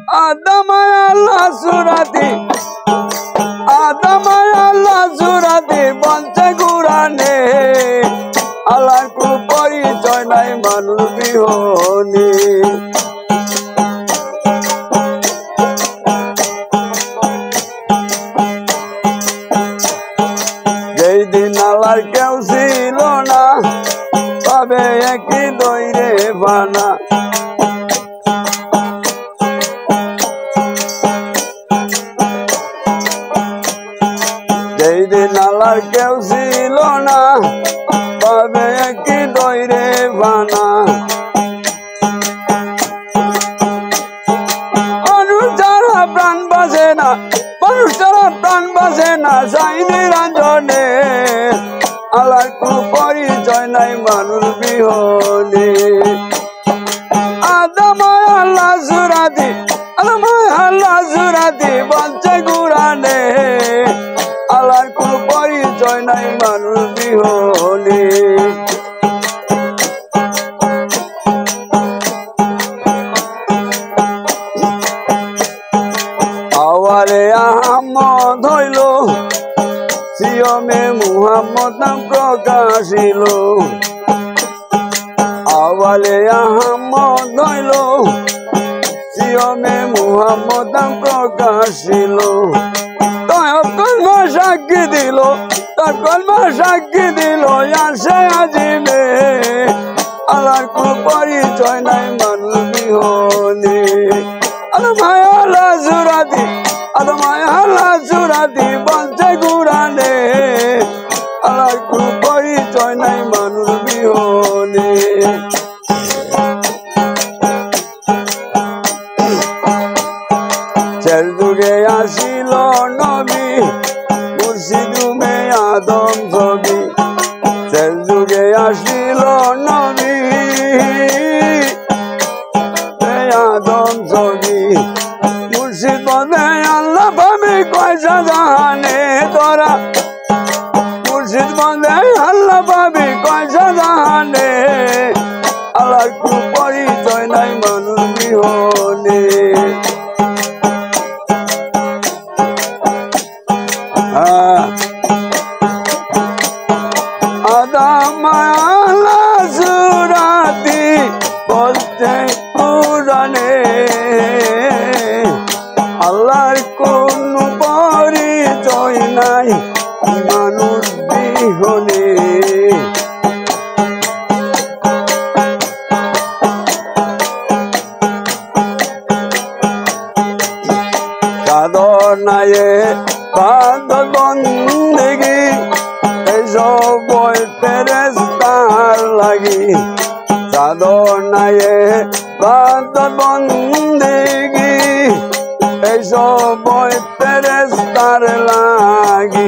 আদমায় আল্লাহ সুরাতি আদমায় আল্লাহ সুরাতি বলছে কুরআনে আল্লাহর কোনো পরিচয় নাই মানুষ বিহনে যেই দিন আল্লাহর কেউ ছিল না তবে একই দইরে বানা যেই দিন আল্লাহর কেউ ছিল না তবে একই দইরে বানা মানুষ ছাড়া প্রাণ বাঁচে না মানুষ ছাড়া প্রাণ বাঁচে না যাইনি রাঞ্জনে আল্লাহর কোনো পরিচয় নাই মানুষ বিহনে আদমায় আল্লাহ সুরাতি আদমায় আল্লাহ সুরাতি বলছে কুরআনে আল্লাহর কোনো পরিচয় নাই মানুষ বিহনে আওয়ারে আহমদ হইল সিয়মে মুহাম্মদ নাম প্রকাশিল আওয়ালে আহমদ হইল সিয়মে মুহাম্মদ নাম প্রকাশিল তার কলমা সাক্ষী দিল তার কলমা সাক্ষী দিল আসে আজিমে আল্লাহর কোনো পরিচয় নাই মানুষ বিহনে আদমায় আল্লাহ সুরাতি আদমায় আল্লাহ সুরাতি বলছে কুরআনে আল্লাহর কোনো পরিচয় নাই মানুষ বিহনে শেষ যুগে আসিল নবী মুর্শিদুমে আদম ছবি শেষ যুগে আসিল নবী আদম ছবি মুর্শিদ বলে আল্লাহ পাবি কয়সা জাহানে তোরা মুর্শিদ বলে আল্লাহ পাবি কয়সা জাহানে আল্লাহর কোনো পরিচয় নাই মানুষ বিহনে আদমায় আল্লাহ সুরাতি বলছে কুরআনে আল্লাহর কোনো পরিচয় নাই মানুষ বিহনে সাধনায়ে বান্দর বন্দেগি এসব ফেরেশতার লাগি সাধনায়ে বান্দর বন্দেগি এসব ফেরেশতার লাগি